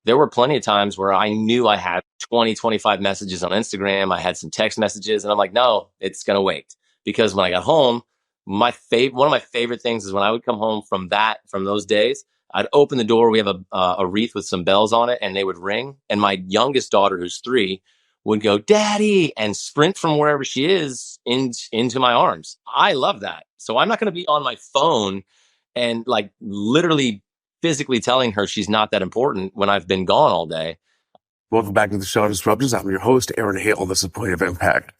there were plenty of times where I knew I had 20, 25 messages on Instagram. I had some text messages, and I'm like, no, it's going to wait. Because when I got home, one of my favorite things is when I would come home from those days, I'd open the door. We have a wreath with some bells on it, and they would ring. And my youngest daughter, who's 3, would go, "Daddy," and sprint from wherever she is into my arms. I love that. So I'm not going to be on my phone and like literally physically telling her she's not that important when I've been gone all day. Welcome back to the show, Disruptors. I'm your host, Aaron Hale. This is Point of Impact.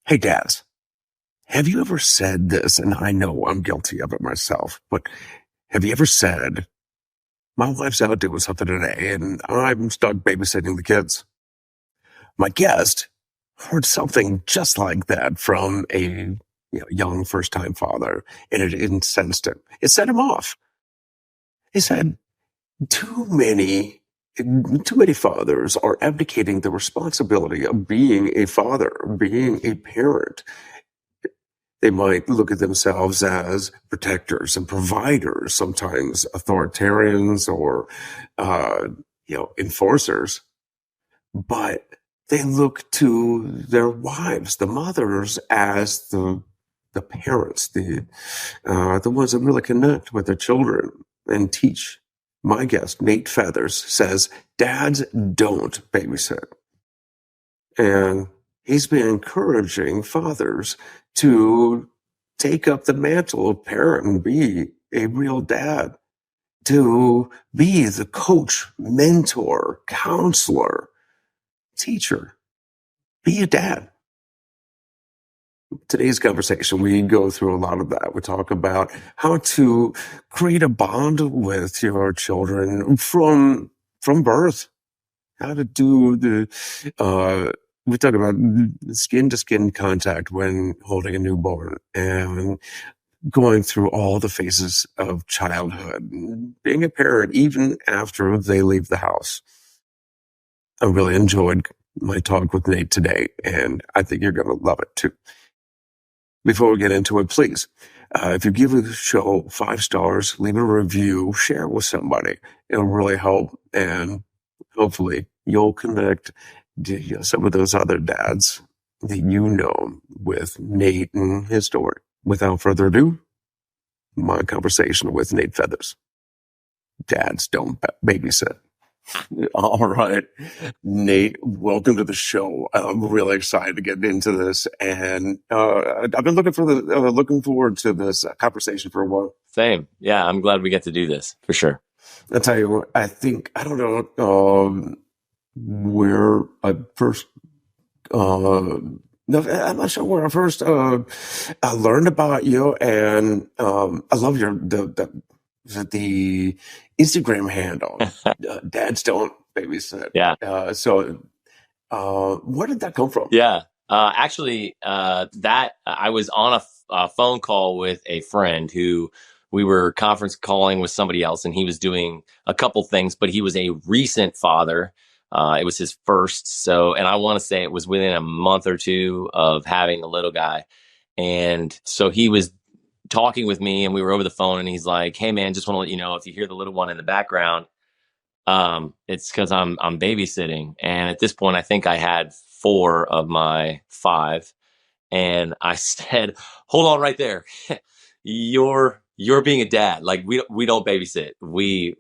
Hey, dads, have you ever said this? And I know I'm guilty of it myself, but have you ever said, my wife's out doing something today and I'm stuck babysitting the kids? My guest heard something just like that from a young first-time father, and it incensed him. It set him off. He said, too many fathers are abdicating the responsibility of being a father, being a parent. They might look at themselves as protectors and providers, sometimes authoritarians or, enforcers, but they look to their wives, the mothers, as the parents, the ones that really connect with their children and teach. My guest, Nate Feathers, says dads don't babysit. And he's been encouraging fathers to take up the mantle of parent and be a real dad, to be the coach, mentor, counselor, teacher, be a dad. Today's conversation, we go through a lot of that. We talk about how to create a bond with your children from birth, how to do we talk about skin to skin contact when holding a newborn and going through all the phases of childhood, being a parent even after they leave the house. I really enjoyed my talk with Nate today, and I think you're going to love it too. Before we get into it, please, if you give the show 5 stars, leave a review, share it with somebody. It'll really help, and hopefully you'll connect to some of those other dads that you know with Nate and his story. Without further ado, my conversation with Nate Feathers. Dads don't babysit. All right, Nate, welcome to the show. I'm really excited to get into this, and I've been looking forward to this conversation for a while. Same. Yeah, I'm glad we get to do this for sure. I'll tell you what, I don't know where I first, no, I'm not sure where I first I learned about you, and I love the Instagram handle. Dads don't babysit. Yeah. So where did that come from? Yeah. Actually, that I was on a phone call with a friend who we were conference calling with somebody else, and he was doing a couple things, but he was a recent father. It was his first. So, and I want to say it was within a month or two of having a little guy. And so he was talking with me, and we were over the phone, and he's like, "Hey man, just want to let you know, if you hear the little one in the background, it's because I'm babysitting." And at this point, I think I had 4 of my 5, and I said, "Hold on right there. You're being a dad. Like we don't babysit. We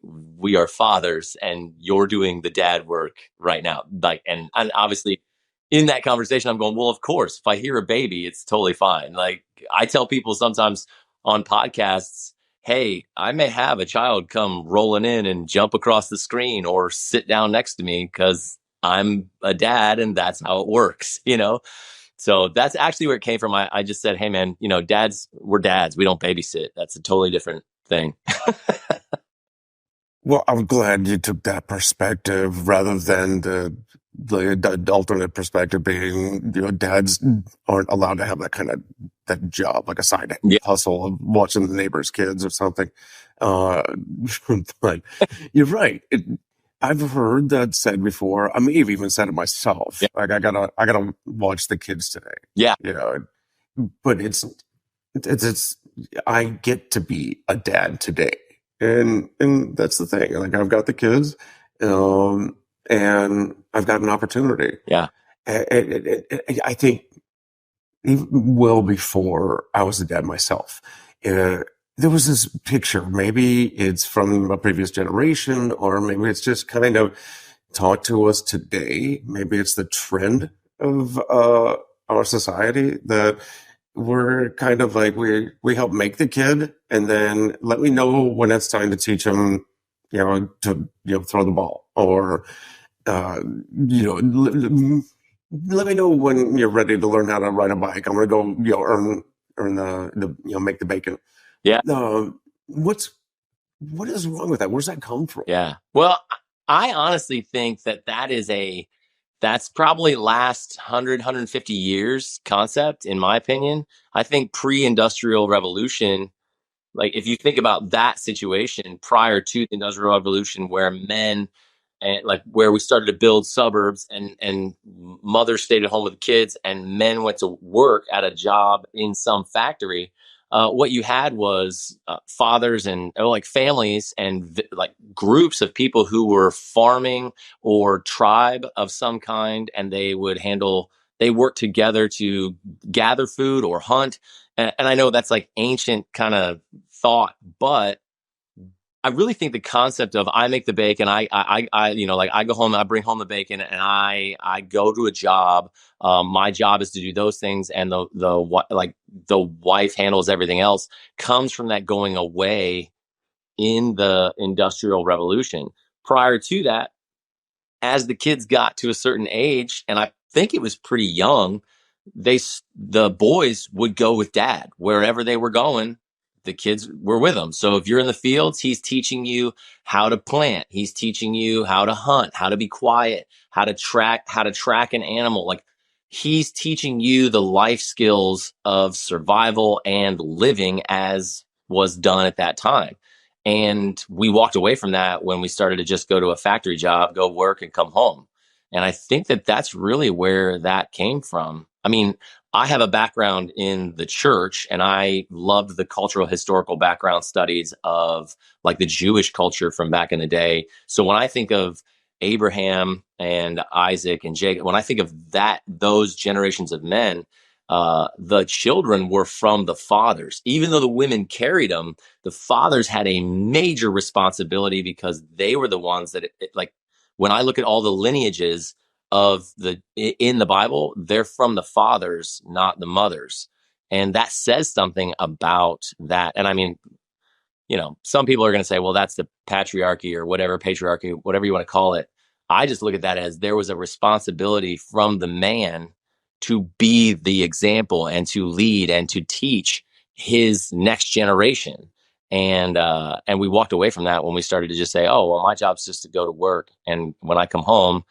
are fathers, and you're doing the dad work right now." Like, and obviously, in that conversation, I'm going, "Well, of course, if I hear a baby, it's totally fine." Like I tell people sometimes on podcasts, "Hey, I may have a child come rolling in and jump across the screen or sit down next to me because I'm a dad and that's how it works," you know? So that's actually where it came from. I just said, "Hey man, we're dads. We don't babysit." That's a totally different thing. Well, I'm glad you took that perspective rather than the alternate perspective being, dads aren't allowed to have that job, like a side hustle of watching the neighbor's kids or something. But you're right. I've heard that said before. I may have even said it myself. Yeah. Like I gotta watch the kids today. Yeah. But it's I get to be a dad today. And that's the thing. Like I've got the kids, um, and I've got an opportunity. Yeah. I think even well before I was a dad myself, uh, there was this picture. Maybe it's from a previous generation, or maybe it's just kind of taught to us today. Maybe it's the trend of our society that we're kind of like we help make the kid, and then let me know when it's time to teach him, to throw the ball, or uh, you know, let me know when you're ready to learn how to ride a bike. I'm gonna go, earn the make the bacon. Yeah. Uh, what's what is wrong with that? Where's that come from? Yeah. Well, I honestly think that that's probably last 150 years concept, in my opinion. I think pre-industrial revolution, like if you think about that situation prior to the industrial revolution where men and like where we started to build suburbs and mothers stayed at home with the kids and men went to work at a job in some factory, what you had was fathers and like families and like groups of people who were farming or tribe of some kind, and they work together to gather food or hunt. And I know that's like ancient kind of thought, but I really think the concept of I make the bacon, like I go home, I bring home the bacon, and I go to a job. My job is to do those things, and the wife handles everything else. Comes from that going away in the Industrial Revolution. Prior to that, as the kids got to a certain age, and I think it was pretty young, the boys would go with dad wherever they were going. The kids were with them. So if you're in the fields, he's teaching you how to plant. He's teaching you how to hunt, how to be quiet, how to track an animal. Like he's teaching you the life skills of survival and living as was done at that time. And we walked away from that when we started to just go to a factory job, go work and come home. And I think that that's really where that came from. I mean, I have a background in the church, and I loved the cultural historical background studies of like the Jewish culture from back in the day. So when I think of Abraham and Isaac and Jacob, when I think of those generations of men, the children were from the fathers. Even though the women carried them, the fathers had a major responsibility because they were the ones that like when I look at all the lineages of the in the Bible, they're from the fathers, not the mothers. And that says something about that. And I mean, some people are going to say, well, that's the patriarchy or whatever, patriarchy, whatever you want to call it. I just look at that as there was a responsibility from the man to be the example and to lead and to teach his next generation. And we walked away from that when we started to just say, oh, well, my job's just to go to work. And when I come home,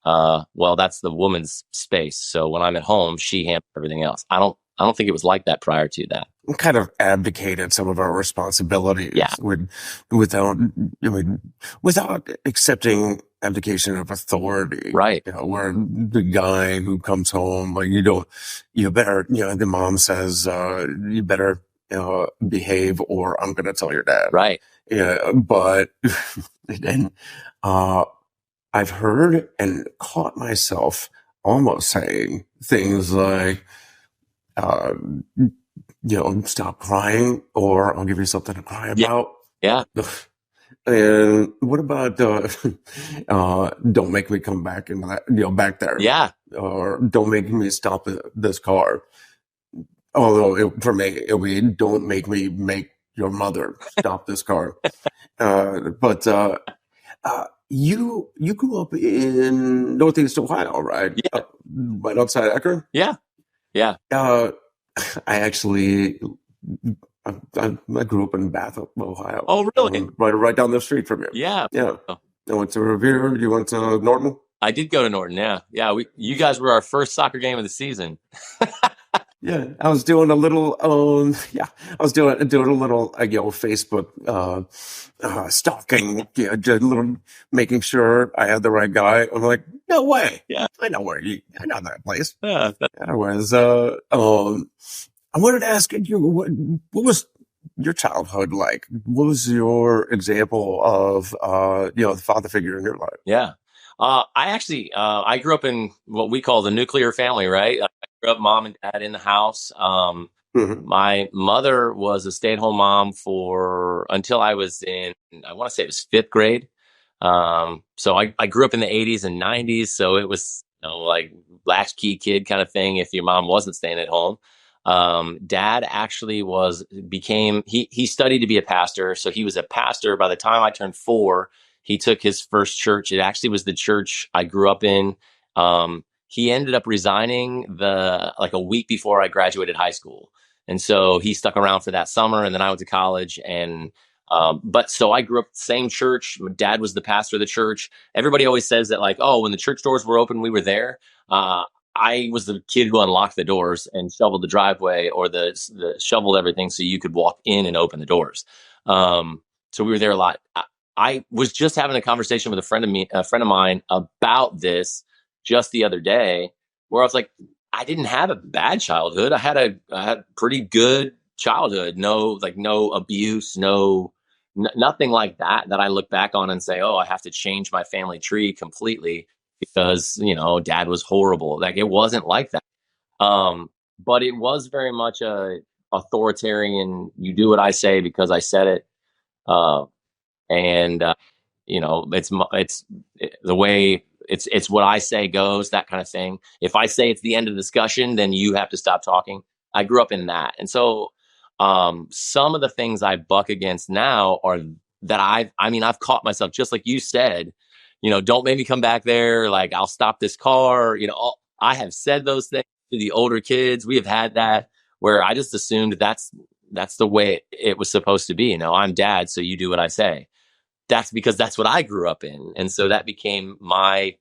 well, that's the woman's space. So when I'm at home, she handles everything else. I don't think it was like that prior to that. Kind of abdicated some of our responsibilities Yeah. without, without accepting abdication of authority. Right. Where the guy who comes home, like, you better, the mom says, you better, behave or I'm going to tell your dad. Right. Yeah. But then, I've heard and caught myself almost saying things like, uh, stop crying or I'll give you something to cry about. Yeah. And what about, don't make me come back into that, back there. Yeah. Or don't make me stop this car. Although for me, it'll be, don't make me make your mother stop this car. But you grew up in Northeast Ohio, right? Yeah. Right outside Akron? Yeah. Yeah. I actually, I grew up in Bath, Ohio. Oh, really? Right down the street from you. Yeah. Yeah. I went to Revere. You went to Norton? I did go to Norton. Yeah. Yeah. You guys were our first soccer game of the season. Yeah, I was doing a little, I was doing a little, Facebook, stalking, just a little, making sure I had the right guy. I'm like, no way. Yeah. I know that place. Yeah. Anyways, I wanted to ask you, what your childhood like? What was your example of, the father figure in your life? Yeah. I grew up in what we call the nuclear family, right? I grew up mom and dad in the house. Hmm. My mother was a stay-at-home mom for until I was in, I want to say it was fifth grade. So I grew up in the 80s and 90s. So it was, like latchkey kid kind of thing if your mom wasn't staying at home. Dad actually he studied to be a pastor. So he was a pastor by the time I turned 4. He took his first church. It actually was the church I grew up in. He ended up resigning like a week before I graduated high school. And so he stuck around for that summer, and then I went to college. But so I grew up same church. My dad was the pastor of the church. Everybody always says that, like, oh, when the church doors were open, we were there. I was the kid who unlocked the doors and shoveled the driveway, or the shoveled everything so you could walk in and open the doors. So we were there a lot. I was just having a conversation with a friend of mine about this just the other day, where I was like, I didn't have a bad childhood. I had pretty good childhood. No abuse, nothing like that I look back on and say, oh, I have to change my family tree completely because, dad was horrible. Like, it wasn't like that. But it was very much a authoritarian, you do what I say because I said it. Uh, and it's the way it's what I say goes, that kind of thing. If I say it's the end of the discussion, then you have to stop talking. I grew up in that. And so some of the things I buck against now are that I've caught myself, just like you said, don't make me come back there, like, I'll stop this car. I have said those things to the older kids. We have had that where I just assumed that's the way it was supposed to be. I'm dad, so you do what I say. That's because that's what I grew up in. And so that became my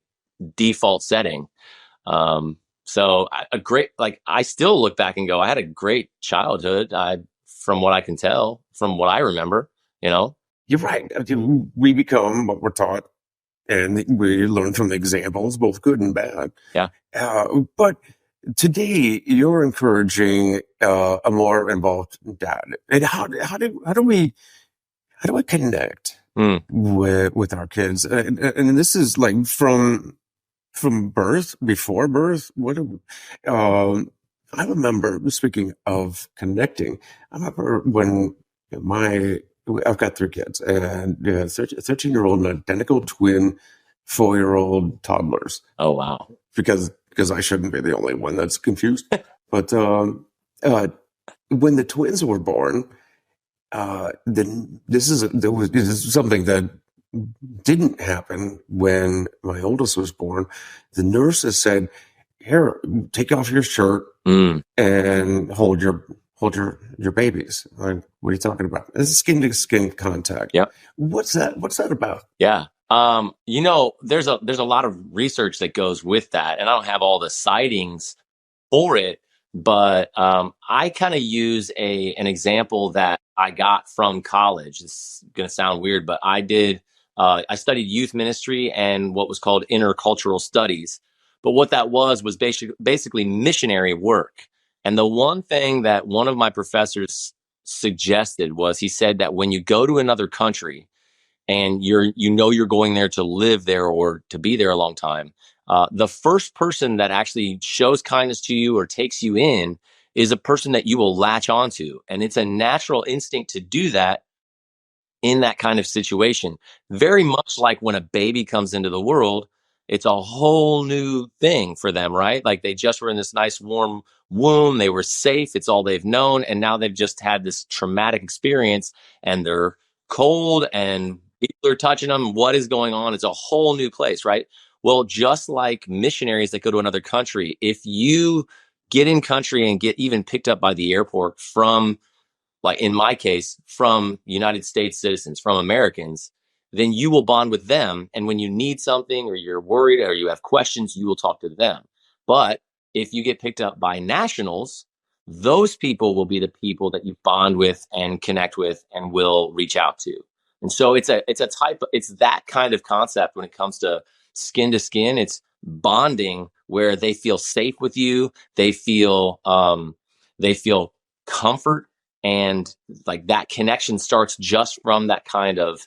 default setting. A great, like, I still look back and go, I had a great childhood. From what I can tell, from what I remember, you know? You're right. We become what we're taught, and we learn from the examples, both good and bad. Yeah. But today, you're encouraging a more involved dad. And how do we connect Mm. with our kids? And this is like from birth, before birth. I remember, speaking of connecting, I remember when I've got 3 kids, and 13-year-old, an identical twin, 4-year-old toddlers, Oh, wow. because I shouldn't be the only one that's confused. But uh, when the twins were born, then this is something that didn't happen when my oldest was born. The nurses said, "Here, take off your shirt Mm. and hold your babies." Like, what are you talking about? This is skin to skin contact. Yep. What's that about? Yeah. There's a lot of research that goes with that, and I don't have all the sightings for it, but I kind of use an example that I got from college. It's going to sound weird, but I studied youth ministry and what was called intercultural studies. But what that was basically missionary work. And the one thing that one of my professors suggested was, he said that when you go to another country and you're going there to live there or to be there a long time, the first person that actually shows kindness to you or takes you in is a person that you will latch onto. And it's a natural instinct to do that in that kind of situation. Very much like when a baby comes into the world, it's a whole new thing for them, right? Like, they just were in this nice warm womb, they were safe, it's all they've known, and now they've just had this traumatic experience, and they're cold and people are touching them. What is going on? It's a whole new place, right? Well, just like missionaries that go to another country, if you get in country and get even picked up by the airport from, like in my case, from United States citizens, from Americans, then you will bond with them. And when you need something or you're worried or you have questions, you will talk to them. But if you get picked up by nationals, those people will be the people that you bond with and connect with and will reach out to. And so it's that kind of concept when it comes to skin to skin. It's bonding where they feel safe with you. They feel comfort and like that connection starts just from that kind of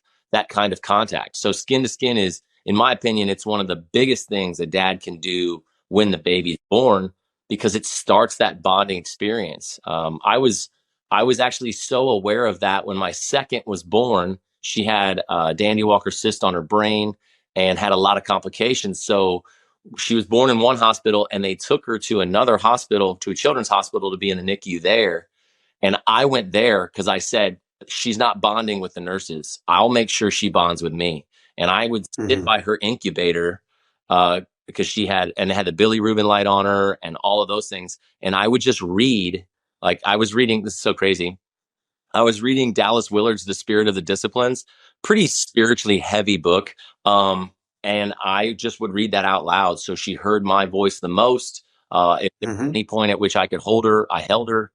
contact. So skin to skin is, in my opinion, it's one of the biggest things a dad can do when the baby's born, because it starts that bonding experience. I was actually so aware of that when my second was born. She had Dandy Walker cyst on her brain and had a lot of complications. So she was born in one hospital, and they took her to another hospital, to a children's hospital, to be in the NICU there. And I went there because I said, she's not bonding with the nurses. I'll make sure she bonds with me. And I would sit Hmm. by her incubator, because she had, and it had the Billy Rubin light on her and all of those things. And I would just read, like I was reading, this is so crazy. I was reading Dallas Willard's The Spirit of the Disciplines, pretty spiritually heavy book. And I just would read that out loud. So she heard my voice the most. If there was Hmm. any point at which I could hold her, I held her.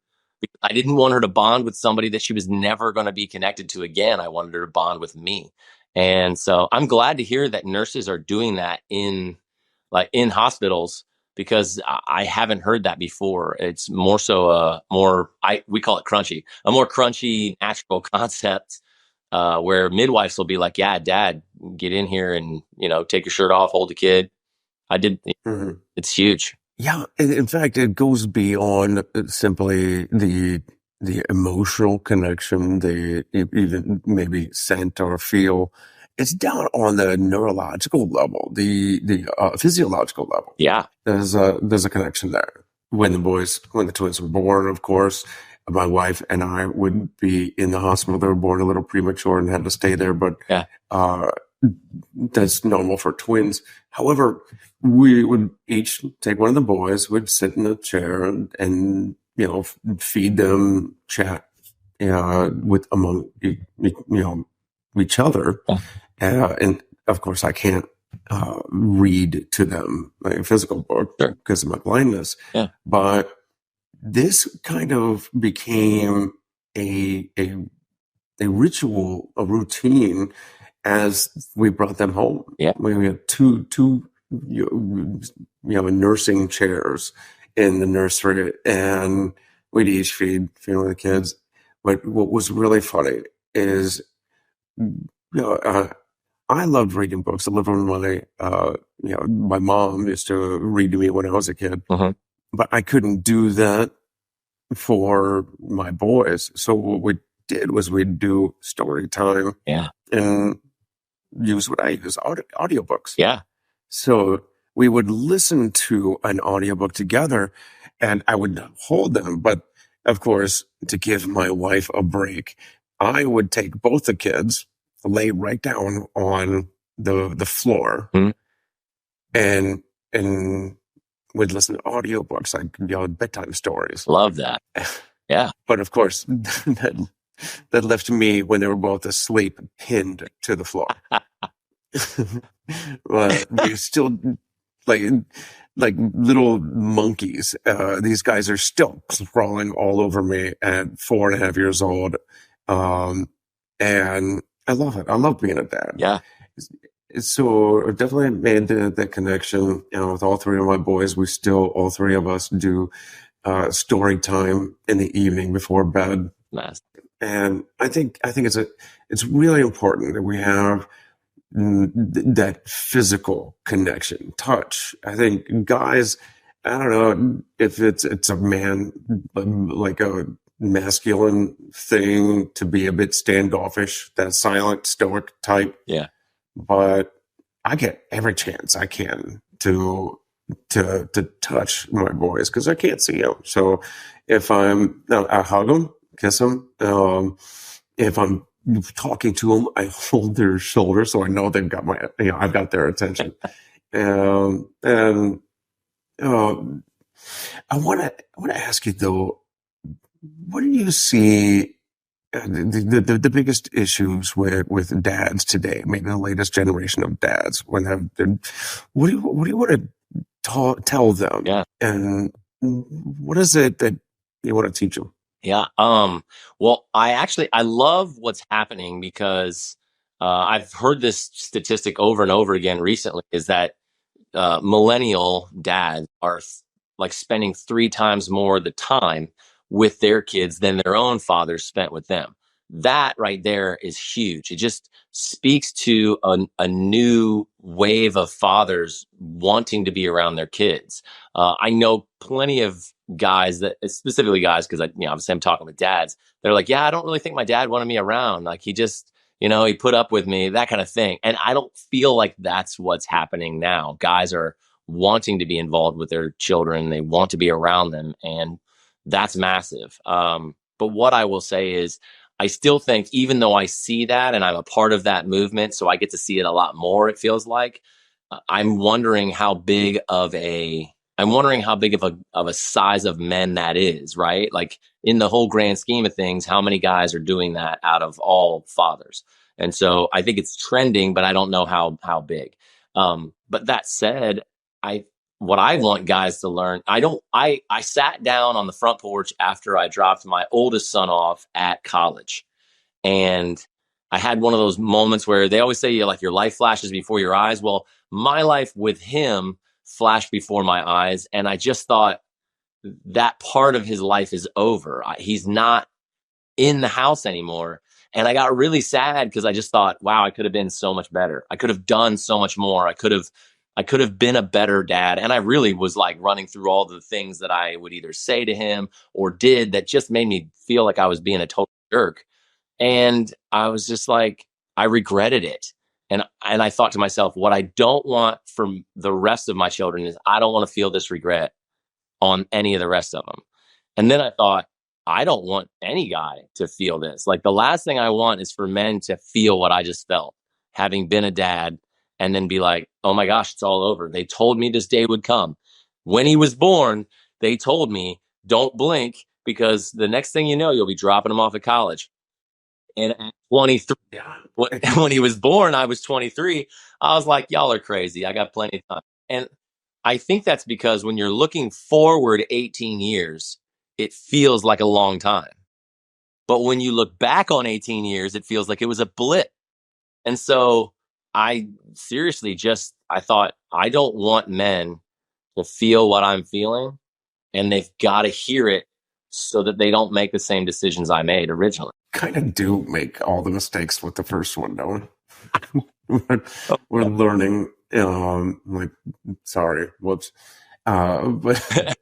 I didn't want her to bond with somebody that she was never going to be connected to again. I wanted her to bond with me. And so I'm glad to hear that nurses are doing that in hospitals, because I haven't heard that before. It's more so we call it crunchy, a more crunchy natural concept, where midwives will be like, yeah, dad, get in here and, take your shirt off, hold the kid. I did. Hmm. It's huge. Yeah, in fact, it goes beyond simply the emotional connection, the even maybe scent or feel. It's down on the neurological level, the physiological level. Yeah. There's a connection there. When the twins were born, of course, my wife and I would be in the hospital. They were born a little premature and had to stay there, but Yeah. uh, that's normal for twins. However, we would each take one of the boys, would sit in a chair and feed them, chat with among each other, Yeah. and of course I can't read to them like a physical book Sure. because of my blindness. Yeah. But this kind of became a ritual, a routine as we brought them home. Yeah. We had two nursing chairs in the nursery, and we'd each feed one of the kids. But what was really funny is, I loved reading books. I loved when my mom used to read to me when I was a kid, Mm-hmm. but I couldn't do that for my boys. So what we did was we'd do story time. Yeah. And use what I use, audiobooks. Yeah. So we would listen to an audiobook together, and I would hold them. But of course, to give my wife a break, I would take both the kids, lay right down on the floor, Mhm. and would listen to audiobooks, like bedtime stories. Love that. Yeah. But of course, that left me, when they were both asleep, pinned to the floor. But we're still like little monkeys. These guys are still crawling all over me at 4.5 years old. And I love it. I love being a dad. Yeah. So I definitely made the connection, with all three of my boys. We still, all three of us, do story time in the evening before bed. Nice. And I think it's really important that we have that physical connection, touch. I think guys, I don't know if it's a man, like a masculine thing to be a bit standoffish, that silent stoic type. Yeah. But I get every chance I can to touch my boys because I can't see them. So if I hug them, kiss them. If I'm talking to them, I hold their shoulder so I know they've got I've got their attention. And I want to ask you though, what do you see the biggest issues with dads today? Maybe the latest generation of dads, what do you want to tell them? Yeah. And what is it that you want to teach them? Yeah. Well, I love what's happening, because I've heard this statistic over and over again recently, is that millennial dads are like spending 3 times more the time with their kids than their own fathers spent with them. That right there is huge. It just speaks to a new wave of fathers wanting to be around their kids. I know plenty of guys that, specifically guys, because obviously I'm talking with dads. They're like, yeah, I don't really think my dad wanted me around. Like he just, he put up with me, that kind of thing. And I don't feel like that's what's happening now. Guys are wanting to be involved with their children. They want to be around them. And that's massive. But what I will say is, I still think, even though I see that and I'm a part of that movement, so I get to see it a lot more, it feels like, I'm wondering how big of a size of men that is, right? Like in the whole grand scheme of things, how many guys are doing that out of all fathers? And so I think it's trending, but I don't know how big. But that said, I what I want guys to learn, I sat down on the front porch after I dropped my oldest son off at college, and I had one of those moments where they always say your life flashes before your eyes. Well, my life with him flashed before my eyes, and I just thought that part of his life is over. He's not in the house anymore. And I got really sad because I just thought, wow, I could have been so much better. I could have done so much more. I could have been a better dad. And I really was like running through all the things that I would either say to him or did that just made me feel like I was being a total jerk. And I was just like, I regretted it. And I thought to myself, what I don't want from the rest of my children is I don't want to feel this regret on any of the rest of them. And then I thought, I don't want any guy to feel this. Like the last thing I want is for men to feel what I just felt, having been a dad, and then be like, oh my gosh, it's all over. They told me this day would come. When he was born, they told me, don't blink because the next thing you know, you'll be dropping him off at college. And at 23, Yeah. when he was born, I was 23. I was like, y'all are crazy. I got plenty of time. And I think that's because when you're looking forward 18 years, it feels like a long time. But when you look back on 18 years, it feels like it was a blip. And so I seriously I thought, I don't want men to feel what I'm feeling, and they've got to hear it so that they don't make the same decisions I made originally. Kind of do make all the mistakes with the first one, don't we? we're, Oh, we're learning. Like, sorry, whoops. But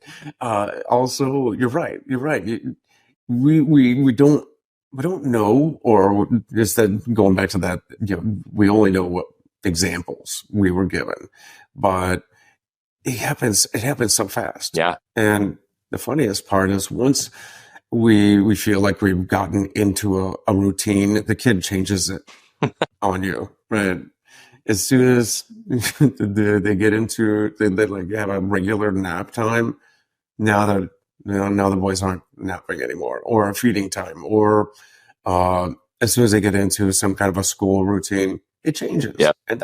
also, you're right. You're right. We don't know, or just that going back to that. We only know what examples we were given, but it happens. It happens so fast. yeah. And the funniest part is once we feel like we've gotten into a routine, the kid changes it on you, right? As soon as they get into, they like have a regular nap time. Now that now the boys aren't napping anymore, or a feeding time, or as soon as they get into some kind of a school routine, it changes. Yeah. And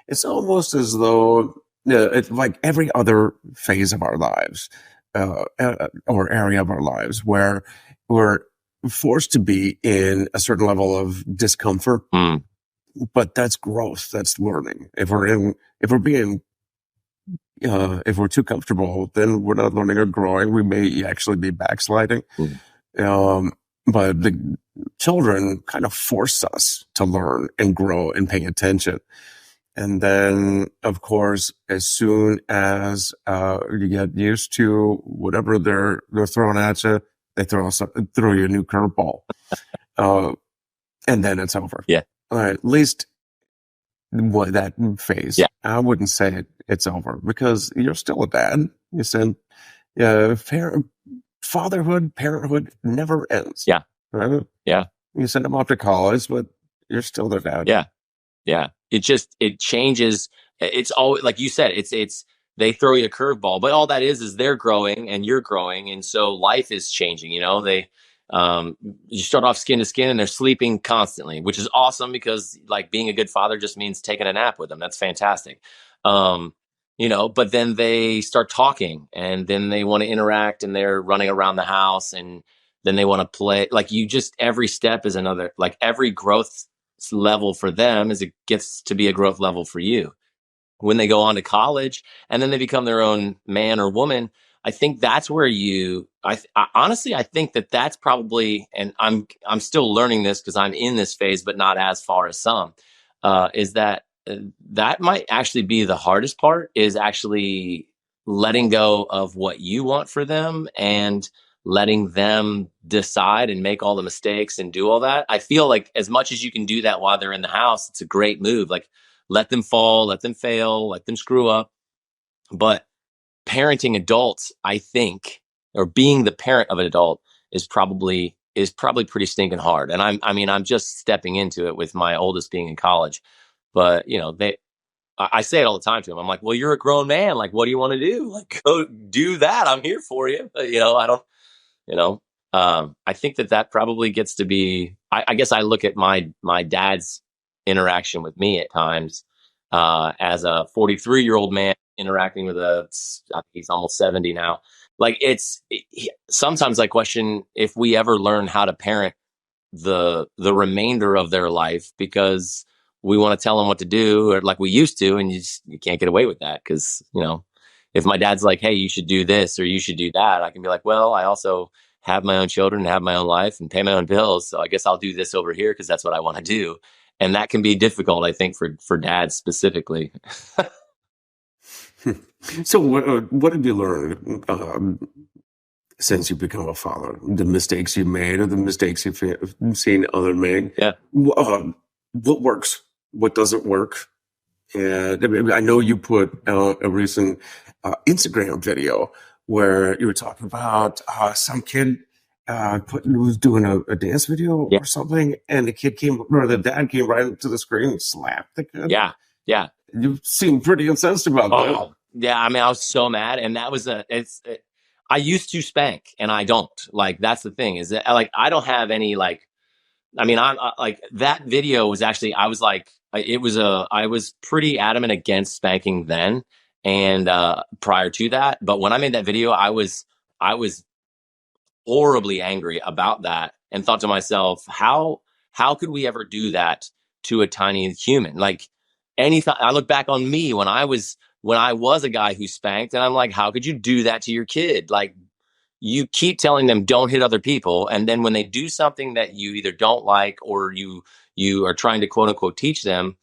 it's almost as though it's like every other phase of our lives, or area of our lives where we're forced to be in a certain level of discomfort. Mm. But that's growth. That's learning. If we're too comfortable, then we're not learning or growing. We may actually be backsliding. Mm. But the children kind of force us to learn and grow and pay attention. And then, of course, as soon as you get used to whatever they're throwing at you, they throw you a new curveball, and then it's over. Yeah. At least what that phase. Yeah. I wouldn't say it's over because you're still a dad. You said, fatherhood, parenthood never ends. Yeah. Right? Yeah. You send them off to college, but you're still their dad. Yeah. Yeah. It changes. It's always, like you said, they throw you a curveball, but all that is they're growing and you're growing. And so life is changing, you start off skin to skin and they're sleeping constantly, which is awesome because like being a good father just means taking a nap with them. That's fantastic. But then they start talking and then they want to interact and they're running around the house and then they want to play. Like every step is another, like every growth level for them it gets to be a growth level for you. When they go on to college and then they become their own man or woman, I think that's where I honestly, I think that that's probably, and I'm still learning this because I'm in this phase, but not as far as some, is that that might actually be the hardest part, is actually letting go of what you want for them and letting them decide and make all the mistakes and do all that. I feel like as much as you can do that while they're in the house, it's a great move. Like, let them fall, let them fail, let them screw up. But parenting adults, I think, or being the parent of an adult is probably pretty stinking hard. And I'm just stepping into it with my oldest being in college. But I say it all the time to him. I'm like, well, you're a grown man. Like, what do you want to do? Like, go do that. I'm here for you. I don't, you know, I think that probably gets to be, I guess I look at my dad's interaction with me at times, as a 43-year-old man interacting with I think he's almost 70 now. Like, sometimes I question if we ever learn how to parent the remainder of their life, because we want to tell them what to do, or like we used to, and you can't get away with that, because if my dad's like, hey, you should do this or you should do that, I can be like, well, I also have my own children, have my own life, and pay my own bills, so I guess I'll do this over here because that's what I want to do. And that can be difficult, I think, for dads specifically. So what have you learned since you become a father? The mistakes you made or the mistakes you've seen other make? Yeah. What works? What doesn't work? And I mean, I know you put out a recent Instagram video where you were talking about some kid was doing a dance video Yeah. or something, and the dad came right up to the screen and slapped the kid. Yeah. Yeah. You seem pretty incensed about that. Oh, yeah. I mean, I was so mad, and I used to spank, and I don't. Like, that's the thing, is that, like, I don't have any, like, I mean, I'm like, that video was actually, I was like, I was pretty adamant against spanking then, and prior to that. But when I made that video, I was horribly angry about that, and thought to myself, how could we ever do that to a tiny human? Like, anything, I look back on me when I was a guy who spanked, and I'm like, how could you do that to your kid? Like, you keep telling them don't hit other people, and then when they do something that you either don't like, or you are trying to quote unquote teach them,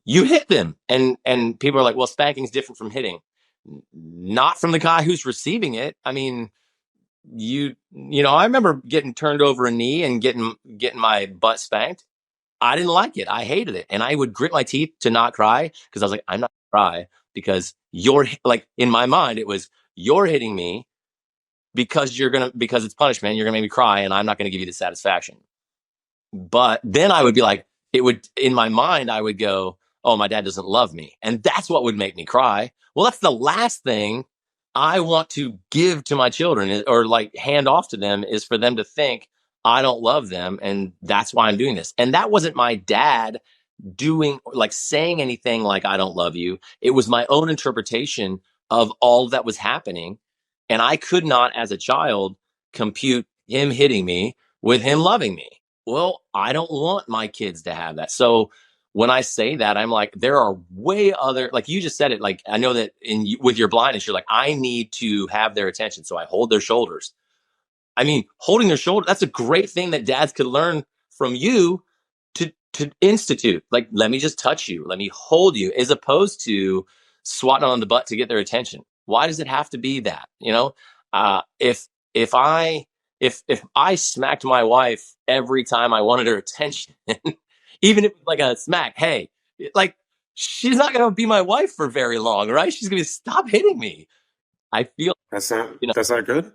you hit them. And people are like, well, spanking's different from hitting. Not from the guy who's receiving it. I mean, I remember getting turned over a knee and getting my butt spanked. I didn't like it. I hated it. And I would grit my teeth to not cry, because I was like, I'm not gonna cry because you're, like, in my mind it was, you're hitting me because it's punishment. You're gonna make me cry, and I'm not gonna give you the satisfaction. But then I would be like, in my mind, I would go, oh, my dad doesn't love me. And that's what would make me cry. Well, that's the last thing I want to give to my children, or like hand off to them, is for them to think I don't love them. And that's why I'm doing this. And that wasn't my dad doing, like, saying anything like I don't love you. It was my own interpretation of all that was happening. And I could not, as a child, compute him hitting me with him loving me. Well, I don't want my kids to have that. So when I say that, I'm like, there are way other, like you just said it, like, I know that with your blindness, you're like, I need to have their attention. So I hold their shoulders. I mean, holding their shoulder, that's a great thing that dads could learn from you, to institute. Like, let me just touch you, let me hold you, as opposed to swatting on the butt to get their attention. Why does it have to be that? If I smacked my wife every time I wanted her attention, even if it was like a smack, hey, like, she's not gonna be my wife for very long, right? She's gonna be, stop hitting me. I feel, That's not you know, that's not good.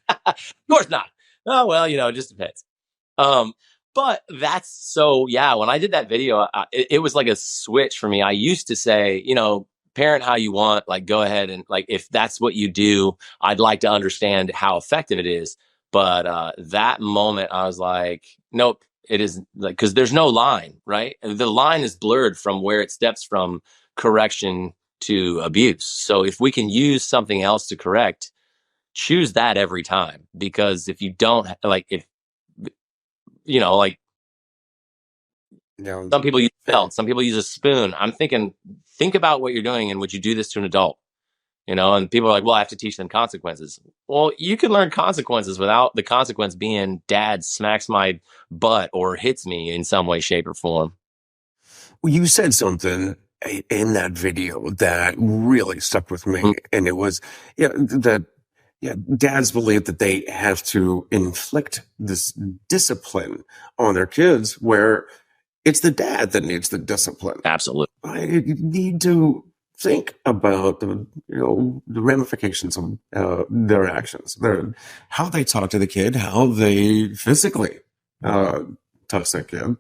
of course not. Oh, well, it just depends. Um, but that's so, yeah, when I did that video, it was like a switch for me. I used to say, parent how you want, like, go ahead, and, like, if that's what you do, I'd like to understand how effective it is. But that moment, I was like, nope, it isn't, like, because there's no line, right? The line is blurred from where it steps from correction to abuse. So if we can use something else to correct, choose that every time. Because if you don't, like, if like, Yeah. some people use a Hey, belt, some people use a spoon. I'm thinking, think about what you're doing, and would you do this to an adult? And people are like, well, I have to teach them consequences. Well, you can learn consequences without the consequence being dad smacks my butt or hits me in some way, shape, or form. Well, you said something in that video that really stuck with me, and it was, that, dads believe that they have to inflict this discipline on their kids, where it's the dad that needs the discipline. Absolutely. You need to think about the ramifications of their actions, how they talk to the kid, how they physically touch that kid,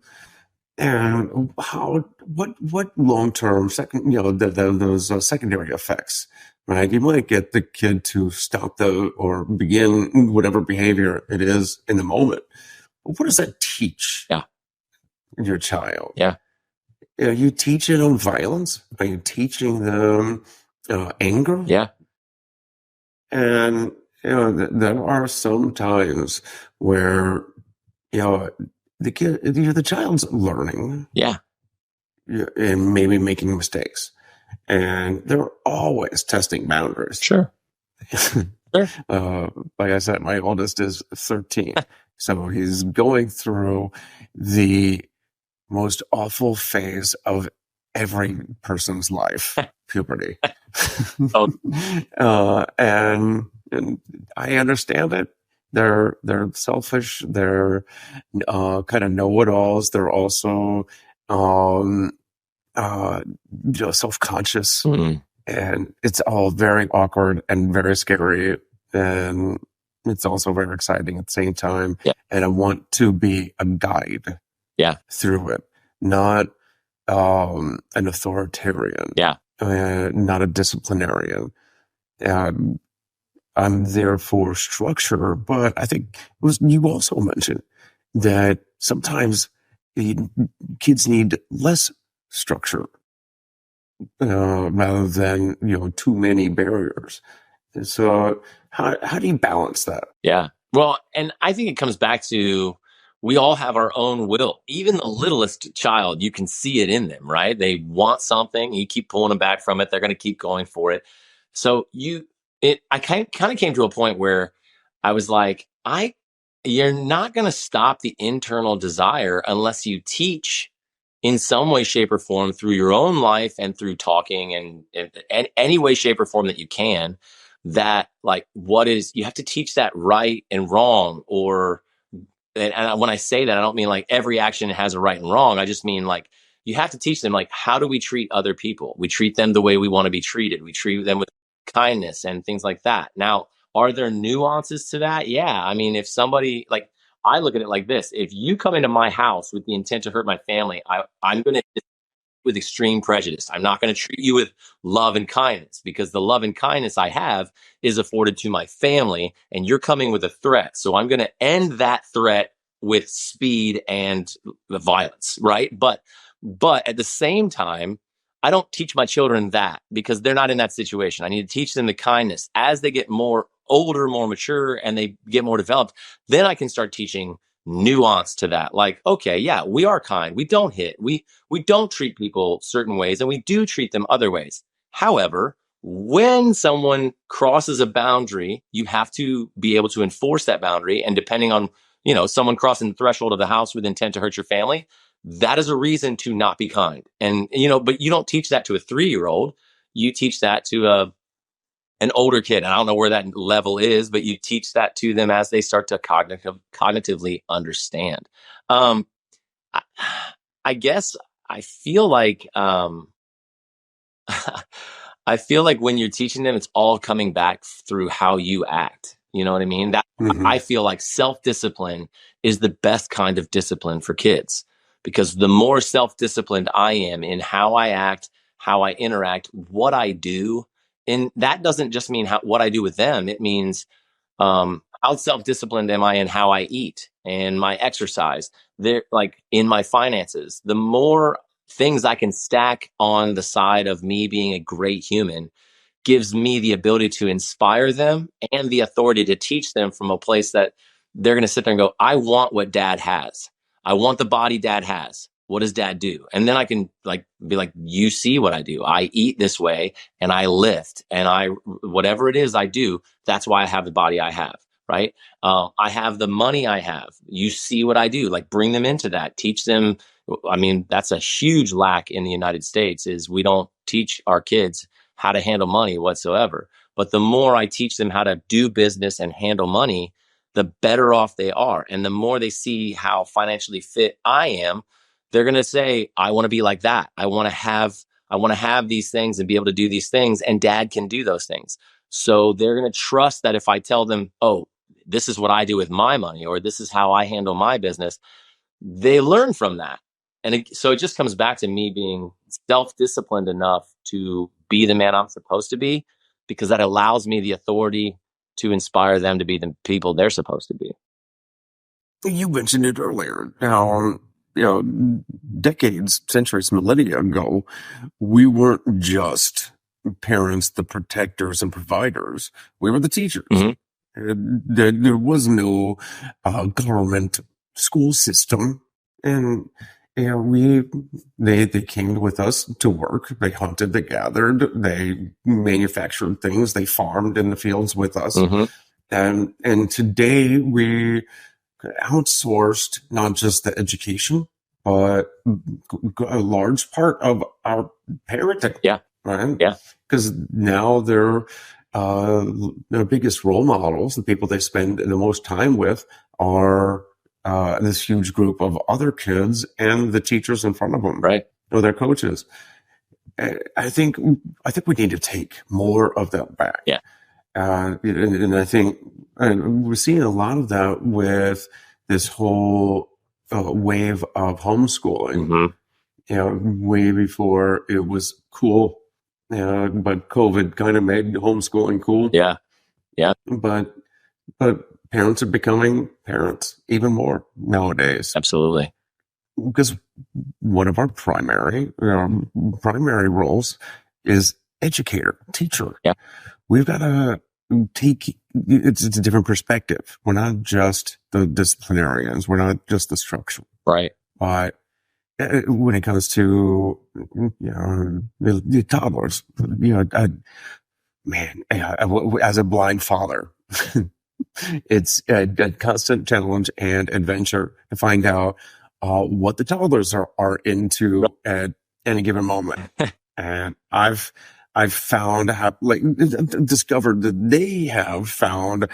and what long term second those secondary effects. Right, you might get the kid to stop or begin whatever behavior it is in the moment. But what does that teach Yeah. your child? Yeah. Are you teaching them violence? Are you teaching them anger? Yeah. And there are some times where the child's learning, Yeah. and maybe making mistakes, and they're always testing boundaries. Sure. Sure. Like I said, my oldest is 13, so he's going through the most awful phase of every person's life, puberty. Oh. And I understand it. They're selfish. They're kind of know-it-alls. They're also self-conscious, and it's all very awkward and very scary, and it's also very exciting at the same time. Yeah. And I want to be a guide through it, not an authoritarian, not a disciplinarian. I'm there for structure, but I think you also mentioned that sometimes kids need less structure rather than too many barriers. So how do you balance that? Yeah. Well, and I think it comes back to, we all have our own will. Even the littlest child, you can see it in them, right? They want something, you keep pulling them back from it, they're going to keep going for it. So I kind of came to a point where I was like, you're not going to stop the internal desire unless you teach in some way, shape, or form through your own life and through talking and any way, shape, or form that you can, that like you have to teach that right and wrong. And when I say that, I don't mean like every action has a right and wrong. I just mean like you have to teach them, like, how do we treat other people? We treat them the way we want to be treated. We treat them with kindness and things like that. Now, are there nuances to that? Yeah. I mean, if somebody, like, I look at it like this: if you come into my house with the intent to hurt my family, I'm going to, with extreme prejudice. I'm not going to treat you with love and kindness, because the love and kindness I have is afforded to my family, and you're coming with a threat. So I'm going to end that threat with speed and the violence, right? But at the same time, I don't teach my children that, because they're not in that situation. I need to teach them the kindness as they get more older, more mature, and they get more developed. Then I can start teaching nuance to that. Like, okay, yeah, we are kind. We don't hit. We don't treat people certain ways, and we do treat them other ways. However, when someone crosses a boundary, you have to be able to enforce that boundary. And depending on, someone crossing the threshold of the house with intent to hurt your family, that is a reason to not be kind. And, but you don't teach that to a 3-year-old. You teach that to an older kid. And I don't know where that level is, but you teach that to them as they start to cognitively understand. I guess I feel like, I feel like when you're teaching them, it's all coming back through how you act. You know what I mean? I feel like self-discipline is the best kind of discipline for kids, because the more self-disciplined I am in how I act, how I interact, what I do, and that doesn't just mean what I do with them. It means how self-disciplined am I in how I eat and my exercise, like in my finances. The more things I can stack on the side of me being a great human gives me the ability to inspire them and the authority to teach them from a place that they're going to sit there and go, I want what dad has. I want the body dad has. what does dad do? And then I can like be like, you see what I do. I eat this way and I lift and whatever it is I do, that's why I have the body I have. Right. I have the money I have. You see what I do, like bring them into that, teach them. I mean, that's a huge lack in the United States is we don't teach our kids how to handle money whatsoever. But the more I teach them how to do business and handle money, the better off they are. And the more they see how financially fit I am, they're going to say, I want to be like that. I want to have these things and be able to do these things. And dad can do those things. So they're going to trust that if I tell them, oh, this is what I do with my money, or this is how I handle my business, they learn from that. And so it just comes back to me being self-disciplined enough to be the man I'm supposed to be, because that allows me the authority to inspire them to be the people they're supposed to be. You mentioned it earlier. Now, decades, centuries, millennia ago, we weren't just parents, the protectors and providers. We were the teachers. There was no government school system, and they came with us to work. They hunted, they gathered, they manufactured things, they farmed in the fields with us. And today we outsourced not just the education, but a large part of our parenting. Yeah. Right. Yeah. Because now they're their biggest role models, the people they spend the most time with, are this huge group of other kids and the teachers in front of them, right? Or their coaches. I think we need to take more of that back. Yeah. And I think we're seeing a lot of that with this whole wave of homeschooling. Way before it was cool. But COVID kind of made homeschooling cool. Yeah. Yeah. But parents are becoming parents even more nowadays. Absolutely. Because one of our primary roles is educator, teacher. Yeah. We've got to it's a different perspective. We're not just the disciplinarians. We're not just the structure. Right. But when it comes to, the toddlers, as a blind father, it's a constant challenge and adventure to find out what the toddlers are into at any given moment. And I've found discovered that they have found a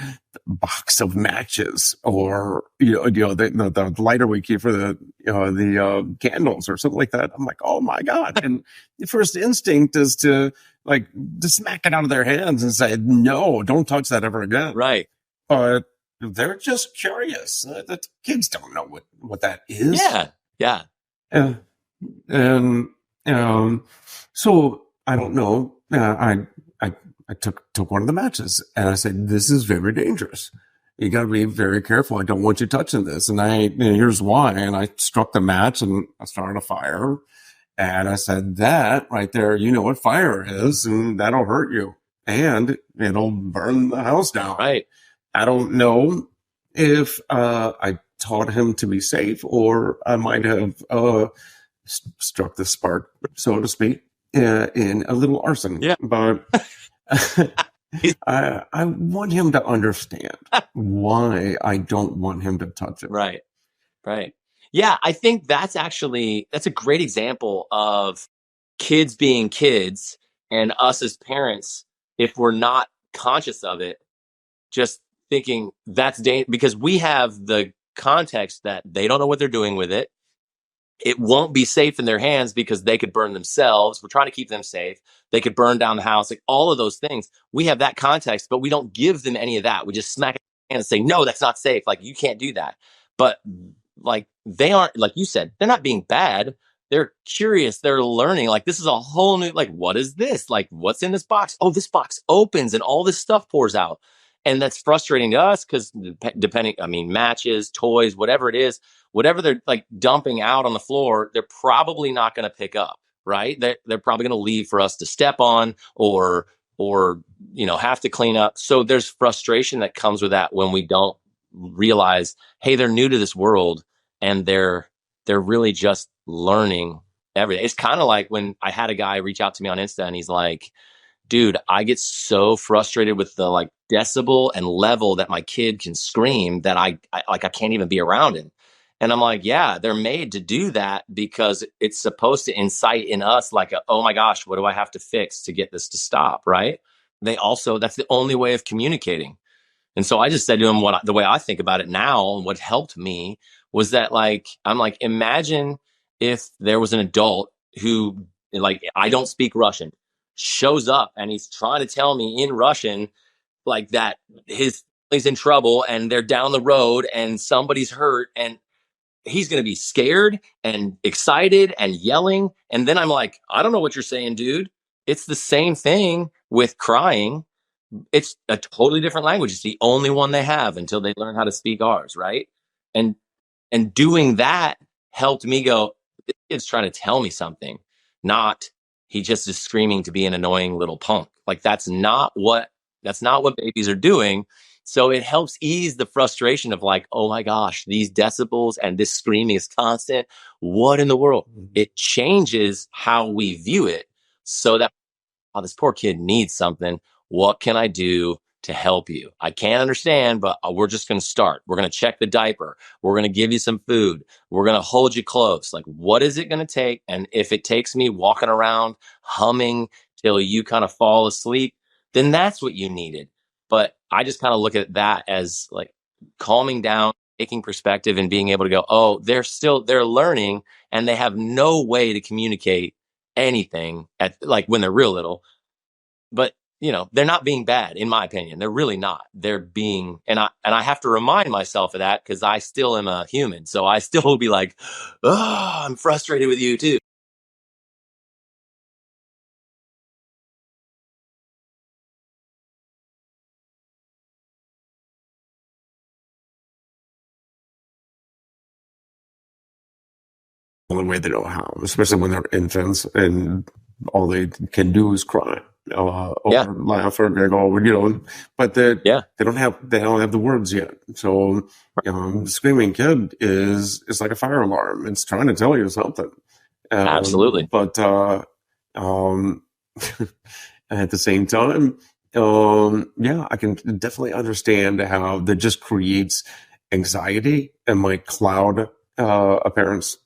box of matches, or the lighter we keep for the candles or something like that. I'm like, oh my God! And the first instinct is to smack it out of their hands and say, no, don't touch that ever again. Right. But they're just curious. The kids don't know what that is. Yeah. Yeah. And so I don't know. I took one of the matches and I said, this is very dangerous. You got to be very careful. I don't want you touching this. And here's why. And I struck the match and I started a fire. And I said, that right there, you know what fire is, and that'll hurt you. And it'll burn the house down. Right. I don't know if I taught him to be safe, or I might have struck the spark, so to speak, in a little arson. Yeah. But I want him to understand why I don't want him to touch it. Right. Right. Yeah, I think that's a great example of kids being kids, and us as parents, if we're not conscious of it, just thinking that's dangerous, because we have the context that they don't know what they're doing with it. It won't be safe in their hands because they could burn themselves. We're trying to keep them safe. They could burn down the house, like all of those things. We have that context, but we don't give them any of that. We just smack it and say, no, that's not safe. Like, you can't do that. But they aren't, like you said, they're not being bad. They're curious. They're learning. Like, this is a whole new, what is this? Like, what's in this box? Oh, this box opens and all this stuff pours out. And that's frustrating to us because matches, toys, whatever it is, whatever they're dumping out on the floor, they're probably not going to pick up, right? They're probably going to leave for us to step on or have to clean up. So there's frustration that comes with that when we don't realize, hey, they're new to this world and they're really just learning every day. It's kind of like when I had a guy reach out to me on Insta and he's like, dude, I get so frustrated with the like decibel and level that my kid can scream that I can't even be around him. And I'm like, yeah, they're made to do that because it's supposed to incite in us like, oh my gosh, what do I have to fix to get this to stop? Right. They also, that's the only way of communicating. And so I just said to him the way I think about it now, and what helped me was that like I'm like, imagine if there was an adult who like I don't speak Russian, shows up and he's trying to tell me in Russian like that his family's in trouble and they're down the road and somebody's hurt and he's going to be scared and excited and yelling. And then I'm like, I don't know what you're saying, dude. It's the same thing with crying. It's a totally different language. It's the only one they have until they learn how to speak ours, right? And and doing that helped me go, this kid's trying to tell me something, not he just is screaming to be an annoying little punk. Like that's not what babies are doing. So it helps ease the frustration of like, oh my gosh, these decibels and this screaming is constant. What in the world? It changes how we view it so that oh, this poor kid needs something. What can I do to help you? I can't understand, but we're just going to start. We're going to check the diaper. We're going to give you some food. We're going to hold you close. Like, what is it going to take? And if it takes me walking around humming till you kind of fall asleep, then that's what you needed. But I just kind of look at that as like calming down, taking perspective and being able to go, oh, they're learning and they have no way to communicate anything at like when they're real little, but they're not being bad in my opinion. They're really not. They're being, and I have to remind myself of that because I still am a human, so I still will be like, oh, I'm frustrated with you too. Only way they know how, especially when they're infants and all they can do is cry Yeah, or laugh or giggle, but yeah, they don't have the words yet. So, screaming kid is like a fire alarm. It's trying to tell you something. absolutely. But um, at the same time, yeah, I can definitely understand how that just creates anxiety and might cloud a parent's,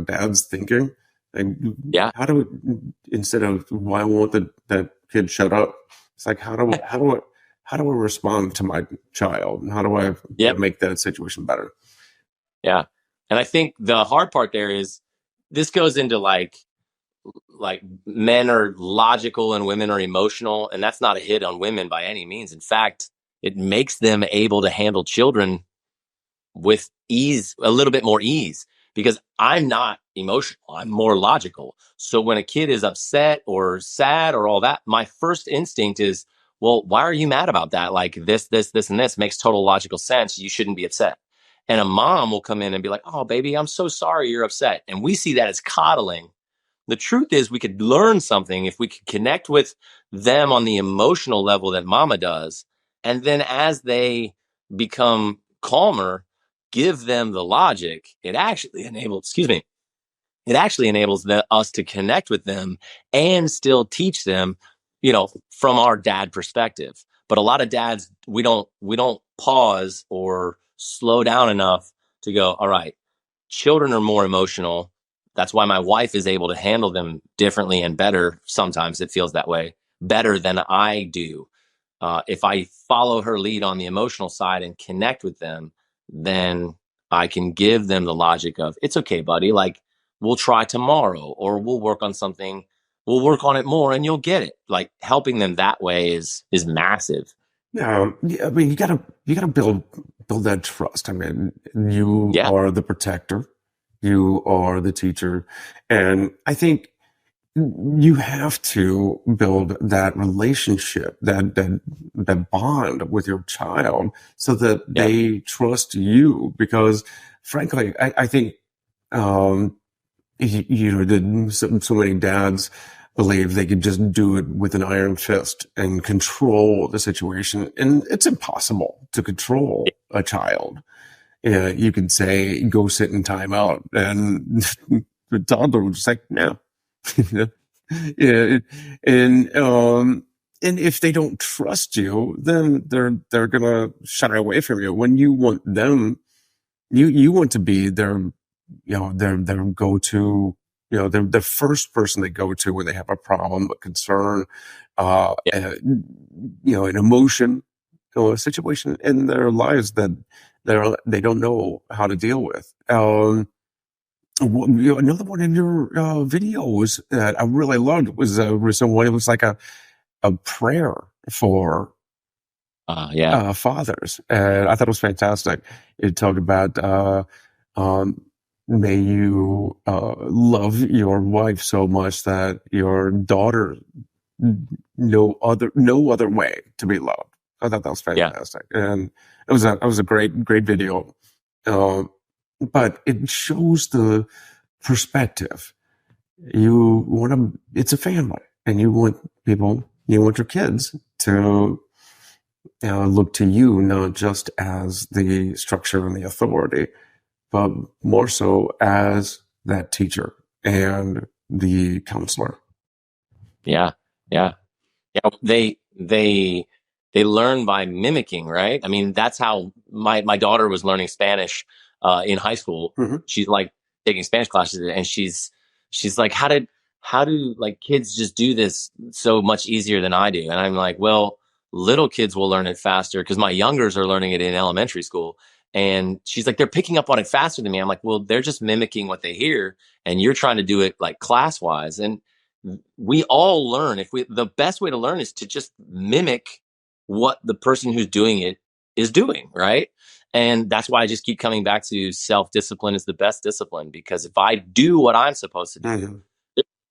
dad's thinking. Like, Yeah, how do we, instead of why won't that kid shut up? It's like how do I respond to my child? And how do I yep, make that situation better? yeah. And I think the hard part there is this goes into like men are logical and women are emotional, and that's not a hit on women by any means. In fact, it makes them able to handle children with ease, a little bit more ease, because I'm not emotional. I'm more logical. So when a kid is upset or sad or all that, my first instinct is, well, why are you mad about that? Like this, and this makes total logical sense. You shouldn't be upset. And a mom will come in and be like, oh, baby, I'm so sorry you're upset. And we see that as coddling. The truth is, we could learn something if we could connect with them on the emotional level that mama does. And then as they become calmer, give them the logic. It actually enables us to connect with them and still teach them, from our dad perspective. But a lot of dads, we don't pause or slow down enough to go, all right, children are more emotional. That's why my wife is able to handle them differently and better. Sometimes it feels that way, better than I do. If I follow her lead on the emotional side and connect with them, then I can give them the logic of, it's okay, buddy. Like, we'll try tomorrow or we'll work on something. We'll work on it more and you'll get it. Like helping them that way is massive. Yeah, I mean, you gotta build that trust. I mean, you Yeah. are the protector, you are the teacher, and I think you have to build that relationship, that bond with your child, so that Yep. they trust you. Because, frankly, I think um, so many dads believe they could just do it with an iron fist and control the situation. And it's impossible to control a child. You could say, go sit in timeout and the toddler was just like, no. Yeah, and if they don't trust you, then they're gonna shy away from you. When you want them, you want to be their go-to, they're the first person they go to when they have a problem, a concern, Yeah. an emotion or a situation in their lives that they don't know how to deal with. Another one in your videos that I really loved was a recent one. It was like a prayer for Yeah. fathers, and I thought it was fantastic. It talked about um, may you love your wife so much that your daughter no other way to be loved. I thought that was Yeah. fantastic, and it was a great video. Um, but it shows the perspective. You want to, it's a family, and you want your kids to look to you not just as the structure and the authority, but more so as that teacher and the counselor. Yeah. Yeah. Yeah, they learn by mimicking, right? I mean, that's how my daughter was learning Spanish in high school. Mm-hmm. She's like taking Spanish classes, and she's like, how do like kids just do this so much easier than I do? And I'm like, well, little kids will learn it faster because my youngers are learning it in elementary school. And she's like, they're picking up on it faster than me. I'm like, well, they're just mimicking what they hear, and you're trying to do it like class wise. And we all learn. The best way to learn is to just mimic what the person who's doing it is doing, right? And that's why I just keep coming back to self-discipline is the best discipline, because if I do what I'm supposed to Mm-hmm.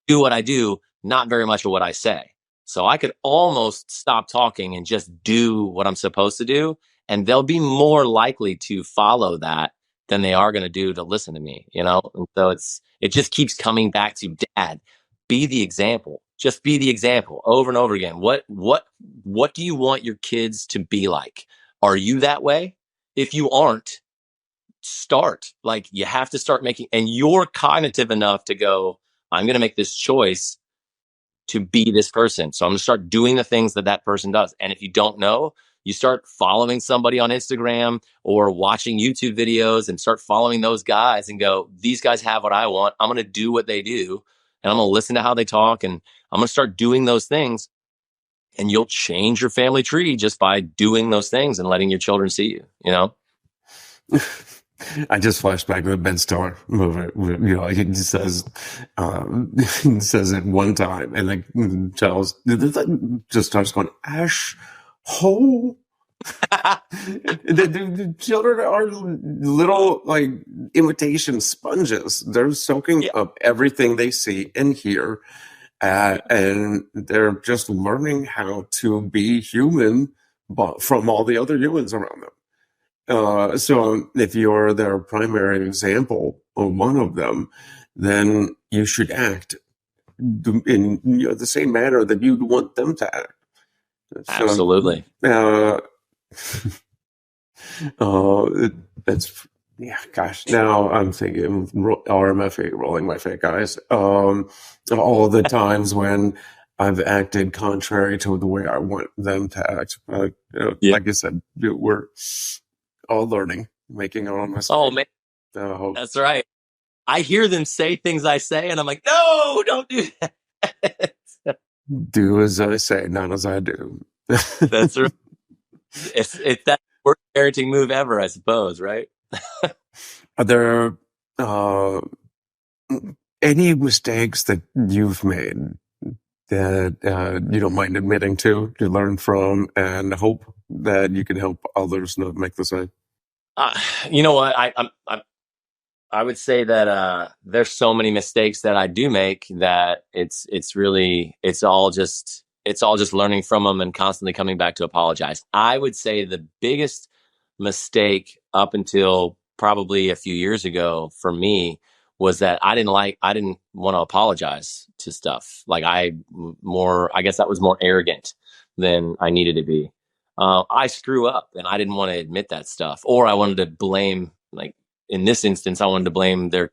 do what I do, not very much of what I say. So I could almost stop talking and just do what I'm supposed to do, and they'll be more likely to follow that than they are going to do to listen to me, you know? And so it just keeps coming back to, dad, be the example. Just be the example over and over again. What do you want your kids to be like? Are you that way? If you aren't, start. Like, you have to start making, and you're cognitive enough to go, I'm going to make this choice to be this person. So I'm going to start doing the things that that person does. And if you don't know, you start following somebody on Instagram or watching YouTube videos and start following those guys and go, these guys have what I want. I'm going to do what they do, and I'm going to listen to how they talk, and I'm going to start doing those things. And you'll change your family tree just by doing those things and letting your children see you, you know? I just flashed back to the Ben Stiller movie. Like he says it one time, and like Charles just starts going, Ash hole. The children are little like imitation sponges. They're soaking Yeah. up everything they see and hear, and they're just learning how to be human, but from all the other humans around them. So if you're their primary example or one of them, then you should act in the same manner that you'd want them to act. So, Absolutely. That's, yeah, gosh, now I'm thinking RMFE, rolling my fake eyes. All the times when I've acted contrary to the way I want them to act. Yeah. Like I said, we're all learning, making our own Oh, mistakes. man. So That's right. I hear them say things I say, and I'm like, no, don't do that. do as I say, not as I do. That's right. It's that worst parenting move ever, I suppose, right? Are there uh, any mistakes that you've made that you don't mind admitting to learn from, and hope that you can help others not make the same? Uh, you know what? I would say that there's so many mistakes that I do make that it's all just learning from them and constantly coming back to apologize. I would say the biggest mistake up until probably a few years ago for me was that I didn't want to apologize to stuff. Like I guess I was more arrogant than I needed to be. I screw up and I didn't want to admit that stuff, or I wanted to blame like in this instance, I wanted to blame them.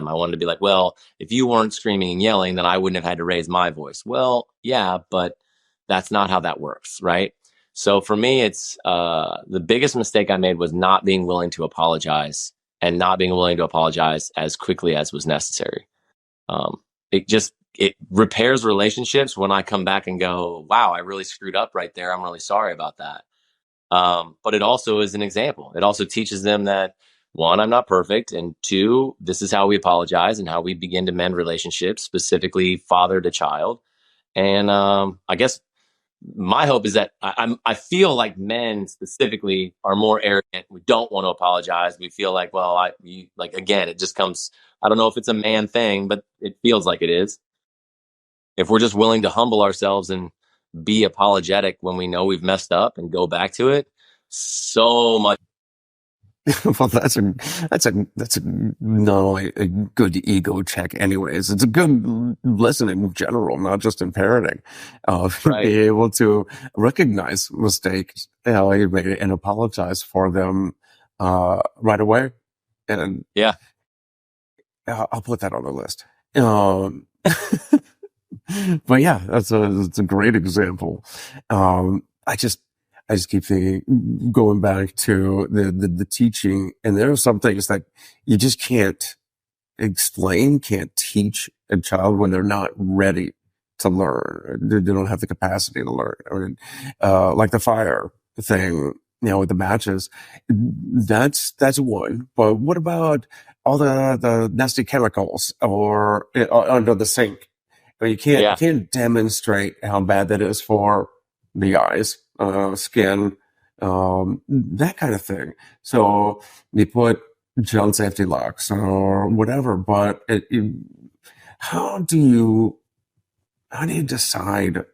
I wanted to be like, well, if you weren't screaming and yelling, then I wouldn't have had to raise my voice. Well, yeah, but that's not how that works, right? So for me, it's the biggest mistake I made was not being willing to apologize and not being willing to apologize as quickly as was necessary. Um, it repairs relationships when I come back and go, wow, I really screwed up right there. I'm really sorry about that. But it also is an example. It also teaches them that one, I'm not perfect, and two, this is how we apologize and how we begin to mend relationships, specifically father to child. And I guess my hope is that I feel like men specifically are more arrogant. We don't want to apologize. We feel like, well, like again, it just comes. I don't know if it's a man thing, but it feels like it is. If we're just willing to humble ourselves and be apologetic when we know we've messed up and go back to it, so much. Well, that's a not only a good ego check, anyways. It's a good lesson in general, not just in parenting. Right. Be able to recognize mistakes you made and apologize for them right away. And Yeah. I'll put that on the list. Um, but yeah, that's a great example. I just keep thinking, going back to the teaching, and there are some things that you just can't explain, can't teach a child when they're not ready to learn. They don't have the capacity to learn. I mean, like the fire thing, with the matches, that's one. But what about all the nasty chemicals or under the sink? But you Yeah. can't demonstrate how bad that is for the eyes, skin, that kind of thing. So you put child safety locks or whatever, but how do you how do you decide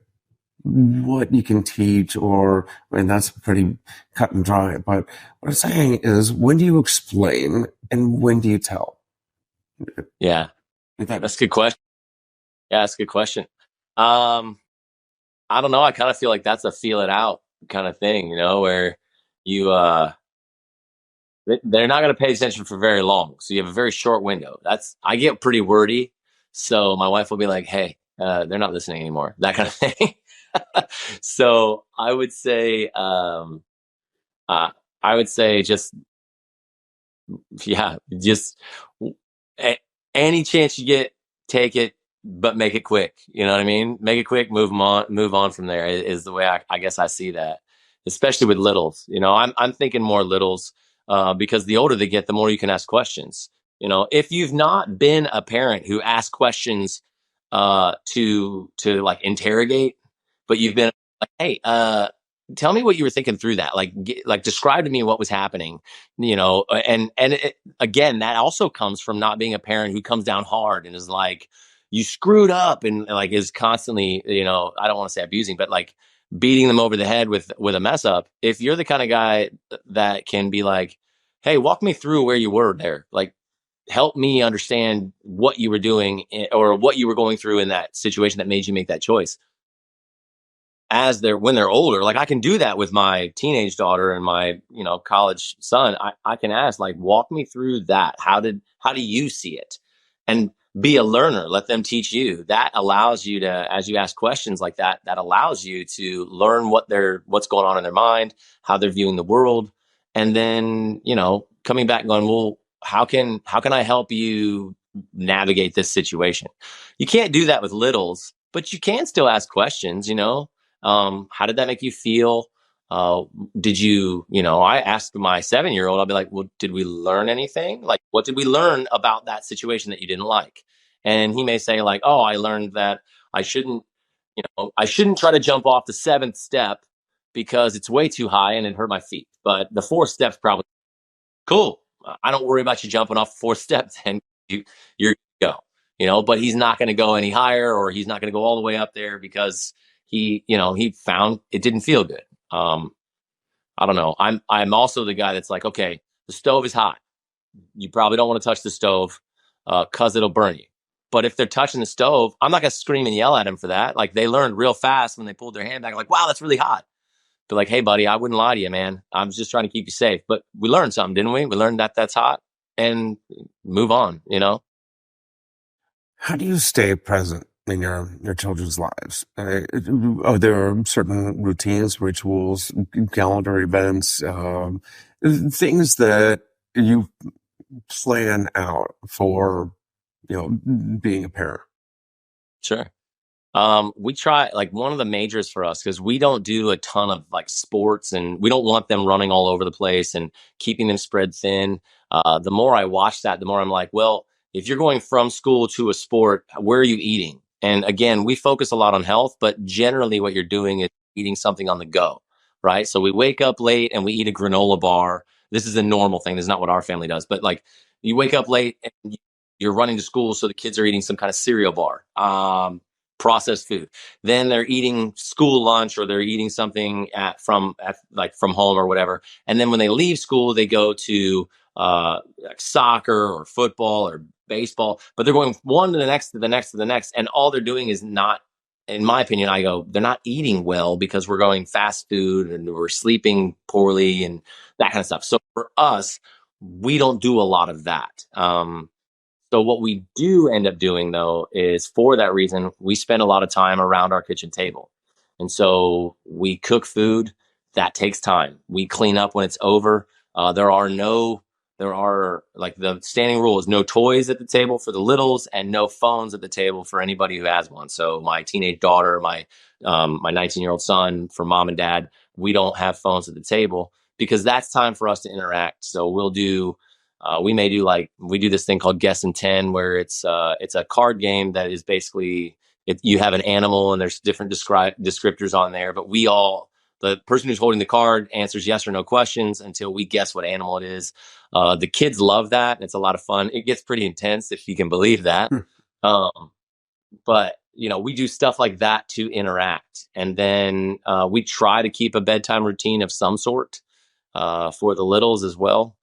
what you can teach? Or, I mean, that's pretty cut and dry. But what I'm saying is, when do you explain and when do you tell? Yeah. If that That's makes a good sense. question. Yeah, that's a good question. Um, I don't know. I kind of feel like that's a feel it out kind of thing, where you they're not going to pay attention for very long. So you have a very short window. I get pretty wordy. So my wife will be like, hey, they're not listening anymore, that kind of thing. So uh, I would say just, yeah, just a, any chance you get, take it, but make it quick. You know what I mean? Make it quick, move on from there is the way I guess I see that, especially with littles. I'm thinking more littles, because the older they get, the more you can ask questions. If you've not been a parent who asks questions, to like interrogate, but you've been like, hey, tell me what you were thinking through that. Like describe to me what was happening. Again, that also comes from not being a parent who comes down hard and is like, you screwed up, and like is constantly, I don't want to say abusing, but like beating them over the head with a mess up. If you're the kind of guy that can be like, hey, walk me through where you were there, like help me understand what you were doing, or what you were going through in that situation that made you make that choice, when they're older. Like I can do that with my teenage daughter and my college son. I can ask, like, walk me through that. How do you see it? And be a learner. Let them teach you. That allows you to, as you ask questions like that, that allows you to learn what's going on in their mind, how they're viewing the world. And then coming back and going, well, how can I help you navigate this situation? You can't do that with littles, but you can still ask questions. How did that make you feel? Did I asked my 7-year old, I'll be like, well, did we learn anything? Like, what did we learn about that situation that you didn't like? And he may say like, oh, I learned that I shouldn't, I shouldn't try to jump off the seventh step because it's way too high and it hurt my feet. But the fourth step's probably cool. I don't worry about you jumping off the fourth step. Then you're go. But he's not going to go any higher, or he's not going to go all the way up there because he found it didn't feel good. I don't know. I'm also the guy that's like, okay, the stove is hot. You probably don't want to touch the stove, cause it'll burn you. But if they're touching the stove, I'm not gonna scream and yell at them for that. Like they learned real fast when they pulled their hand back, like, wow, that's really hot. Be like, hey, buddy, I wouldn't lie to you, man. I'm just trying to keep you safe. But we learned something, didn't we? We learned that that's hot. and move on, you know? How do you stay present in your children's lives? Are there certain routines, rituals, calendar events, things that you plan out for, being a parent? Sure. We try, like, one of the majors for us, because we don't do a ton of like sports and we don't want them running all over the place and keeping them spread thin. The more I watch that, the more I'm like, well, if you're going from school to a sport, where are you eating? And again, we focus a lot on health, but generally what you're doing is eating something on the go, right? So we wake up late and we eat a granola bar. This is a normal thing. This is not what our family does, but like you wake up late and you're running to school, so the kids are eating some kind of cereal bar. Processed food. Then they're eating school lunch or they're eating something from home or whatever. And then when they leave school, they go to like soccer or football or baseball. But they're going one to the next to the next to the next, and all they're doing is not. In my opinion, I go, they're not eating well because we're going fast food and we're sleeping poorly and that kind of stuff. So for us, we don't do a lot of that. So what we do end up doing though is for that reason, we spend a lot of time around our kitchen table. And so we cook food that takes time. We clean up when it's over. There are like the standing rule is no toys at the table for the littles and no phones at the table for anybody who has one. So my teenage daughter, my 19-year-old son, for mom and dad, we don't have phones at the table because that's time for us to interact. So we do this thing called Guess and 10, where it's a card game that is basically you have an animal and there's different descriptors on there, but the person who's holding the card answers yes or no questions until we guess what animal it is. The kids love that. And it's a lot of fun. It gets pretty intense if you can believe that. Um, but we do stuff like that to interact, and then we try to keep a bedtime routine of some sort for the littles as well.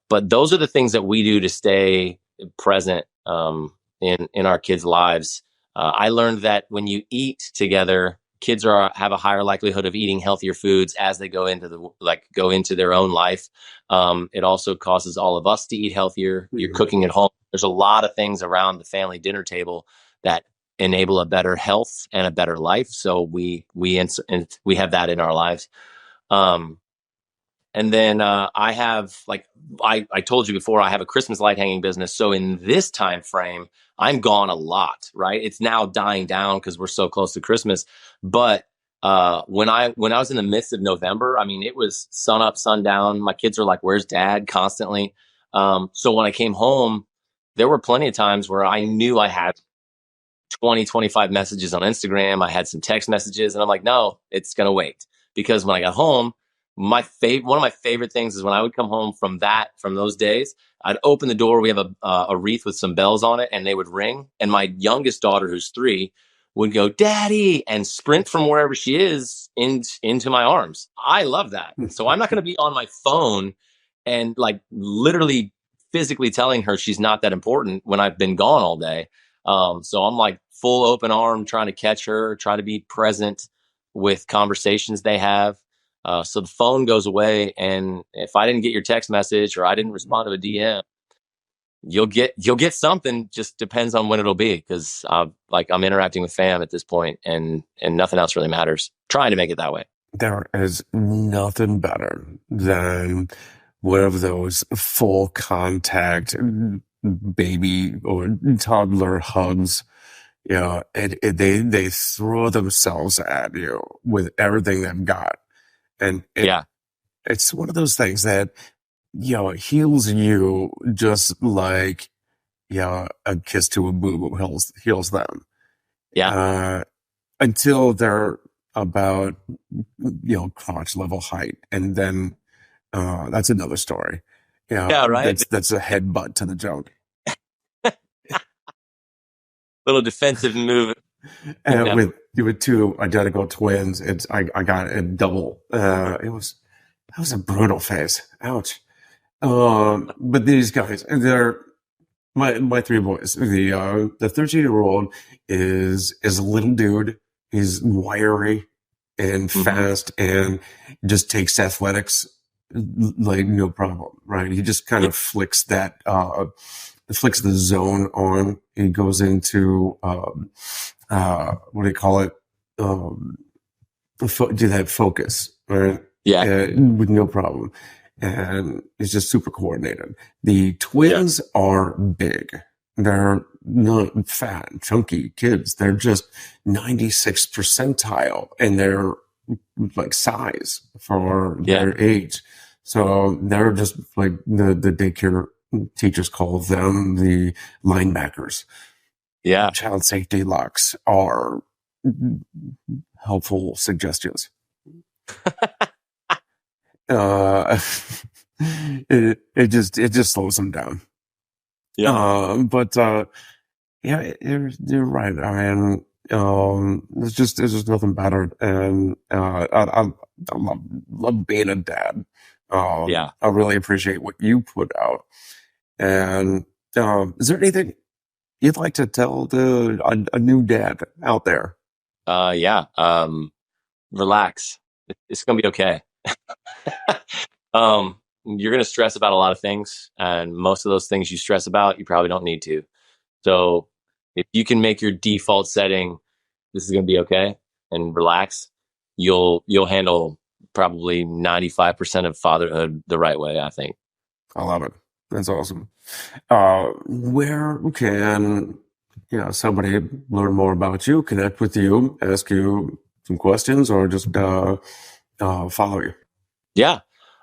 But those are the things that we do to stay present in our kids' lives. I learned that when you eat together, kids have a higher likelihood of eating healthier foods as they go into their own life. It also causes all of us to eat healthier. You're cooking at home. There's a lot of things around the family dinner table that enable a better health and a better life. So we have that in our lives. And then I have, like I told you before, I have a Christmas light hanging business. So in this time frame, I'm gone a lot, right? It's now dying down because we're so close to Christmas. But when I was in the midst of November, I mean, it was sun up, sun down. My kids are like, "Where's Dad?" constantly. So when I came home, there were plenty of times where I knew I had 20, 25 messages on Instagram. I had some text messages, and I'm like, no, it's going to wait. Because when I got home, one of my favorite things is when I would come home from those days, I'd open the door. We have a wreath with some bells on it, and they would ring. And my youngest daughter, who's 3, would go, "Daddy," and sprint from wherever she is into my arms. I love that. So I'm not going to be on my phone and like literally physically telling her she's not that important when I've been gone all day. So I'm like full open arm trying to catch her, try to be present with conversations they have. So the phone goes away, and if I didn't get your text message or I didn't respond to a DM, you'll get something. Just depends on when it'll be, because I'm interacting with fam at this point, and nothing else really matters. Trying to make it that way. There is nothing better than one of those full contact baby or toddler hugs. And they throw themselves at you with everything they've got. And Yeah, it's one of those things that, it heals you just like, a kiss to a boo heals them. yeah, Uh, until they're about, crotch level height. And then, that's another story. yeah. Right. That's a headbutt to the junk. Little defensive move. And Yeah. with two identical twins, I got a double. That was a brutal phase. Ouch. But these guys, they're my 3 boys. The 13-year-old is a little dude. He's wiry and Mm-hmm. fast and just takes athletics like no problem, right? He just kind Yeah. of flicks the zone on. He goes into, what do you call it? Um, do that focus, right? Yeah. With no problem. And it's just super coordinated. The Yeah. twins are big. They're not fat, chunky kids. They're just 96th percentile in their like size for Yeah. their age. So they're just like the daycare teachers call them the linebackers. Yeah. Child safety locks are helpful suggestions. Uh, it just slows them down. Yeah. But yeah, you're right. I mean, there's just nothing better, and I love being a dad. Yeah. I really appreciate what you put out. And is there anything you'd like to tell a new dad out there? Yeah. Relax. It's gonna be okay. You're gonna stress about a lot of things, and most of those things you stress about, you probably don't need to. So if you can make your default setting, this is gonna be okay, and relax, you'll handle probably 95% of fatherhood the right way, I think. I love it. That's awesome. Where can somebody learn more about you, connect with you, ask you some questions, or just follow you? Yeah.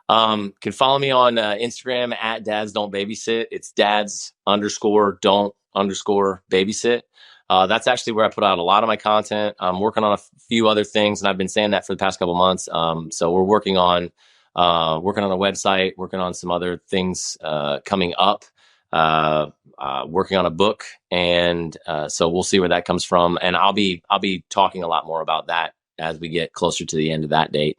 Can follow me on Instagram at dads don't babysit. It's dads underscore don't underscore babysit. That's actually where I put out a lot of my content. I'm working on a few other things, and I've been saying that for the past couple months. So we're working on a website, working on some other things coming up, working on a book, and so we'll see where that comes from. And I'll be talking a lot more about that as we get closer to the end of that date.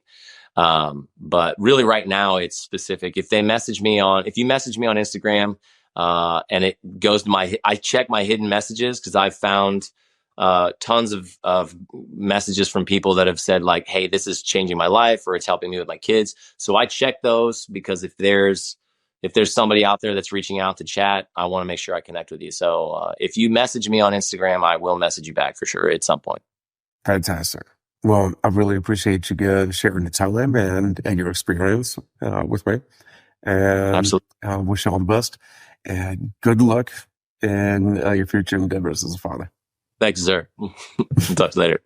But really right now it's specific. If you message me on Instagram, and it goes to I check my hidden messages because I've found, tons of messages from people that have said like, hey, this is changing my life or it's helping me with my kids. So I check those because if there's somebody out there that's reaching out to chat, I want to make sure I connect with you. So, if you message me on Instagram, I will message you back for sure at some point. Fantastic. Well, I really appreciate you sharing the time and your experience with me. And Absolutely. I wish you all the best and good luck in your future endeavors as a father. Thanks, sir. Talk to you later.